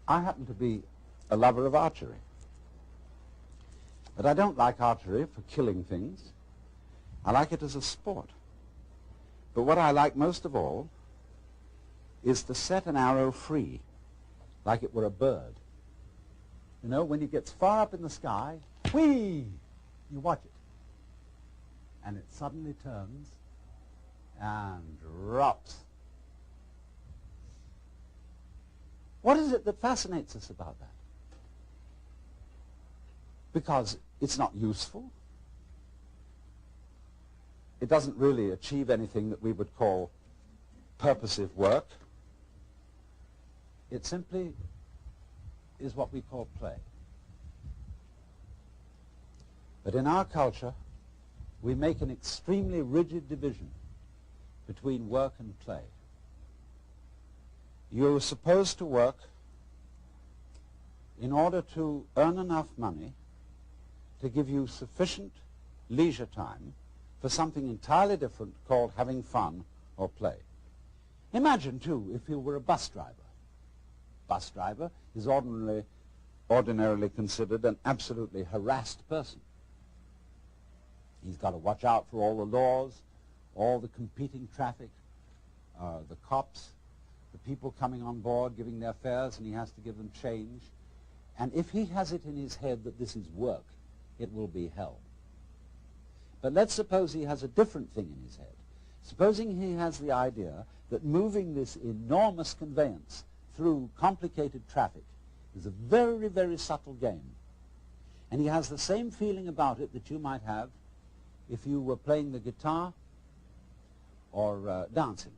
I happen to be a lover of archery. But I don't like archery for killing things. I like it as a sport. But what I like most of all is to set an arrow free, like it were a bird. You know, when it gets far up in the sky, whee! You watch it. And it suddenly turns and drops. What is it that fascinates us about that? Because it's not useful. It doesn't really achieve anything that we would call purposive work. It simply is what we call play. But in our culture, we make an extremely rigid division between work and play. You're supposed to work in order to earn enough money to give you sufficient leisure time for something entirely different called having fun or play. Imagine, too, if you were a bus driver. Bus driver is ordinarily considered an absolutely harassed person. He's got to watch out for all the laws, all the competing traffic, the cops, the people coming on board giving their fares, and he has to give them change. And if he has it in his head that this is work, it will be hell. But let's suppose he has a different thing in his head. Supposing he has the idea that moving this enormous conveyance through complicated traffic is a very, very subtle game. And he has the same feeling about it that you might have if you were playing the guitar or dancing.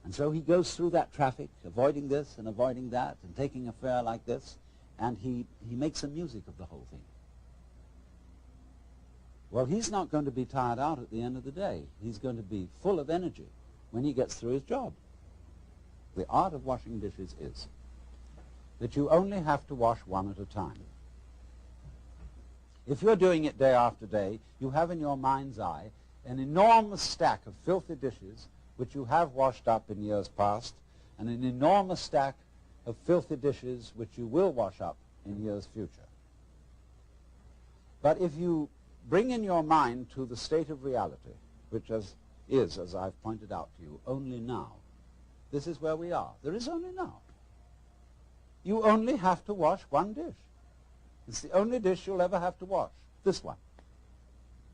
And so he goes through that traffic, avoiding this and avoiding that, and taking a fare like this, and he makes some music of the whole thing. Well, he's not going to be tired out at the end of the day. He's going to be full of energy when he gets through his job. The art of washing dishes is that you only have to wash one at a time. If you're doing it day after day, you have in your mind's eye an enormous stack of filthy dishes which you have washed up in years past, and an enormous stack of filthy dishes which you will wash up in years future. But if you bring in your mind to the state of reality, which is, as I've pointed out to you, only now, this is where we are. There is only now. You only have to wash one dish. It's the only dish you'll ever have to wash, this one.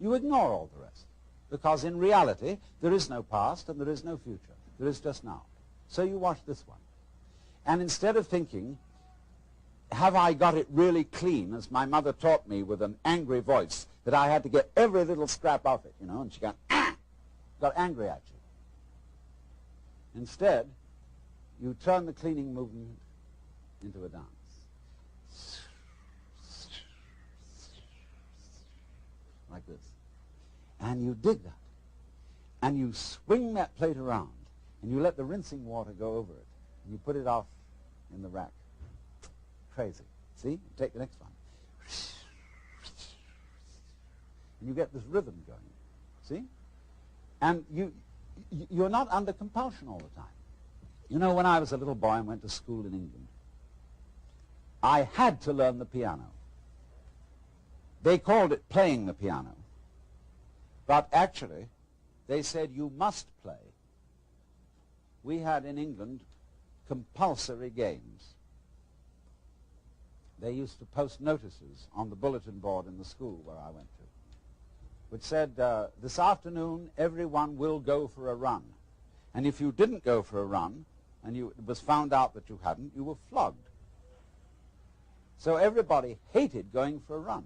You ignore all the rest, because in reality, there is no past and there is no future. There is just now. So you wash this one. And instead of thinking, have I got it really clean, as my mother taught me with an angry voice, that I had to get every little scrap off it, you know, and she got angry at you. Instead, you turn the cleaning movement into a dance. Like this. And you dig that. And you swing that plate around, and you let the rinsing water go over it, and you put it off in the rack. Crazy. See? Take the next one. And you get this rhythm going. See? And you're not under compulsion all the time. You know, when I was a little boy and went to school in England, I had to learn the piano. They called it playing the piano. But actually, they said you must play. We had in England compulsory games. They used to post notices on the bulletin board in the school where I went to, which said, this afternoon everyone will go for a run. And if you didn't go for a run, and it was found out that you hadn't, you were flogged. So everybody hated going for a run,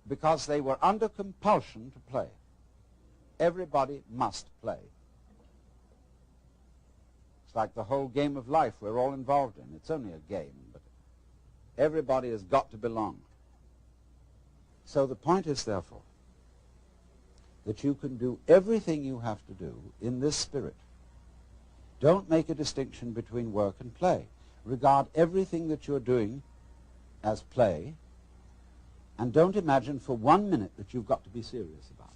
because they were under compulsion to play. Everybody must play. It's like the whole game of life we're all involved in. It's only a game, but everybody has got to belong. So the point is, therefore, that you can do everything you have to do in this spirit. Don't make a distinction between work and play. Regard everything that you're doing as play, and don't imagine for 1 minute that you've got to be serious about it.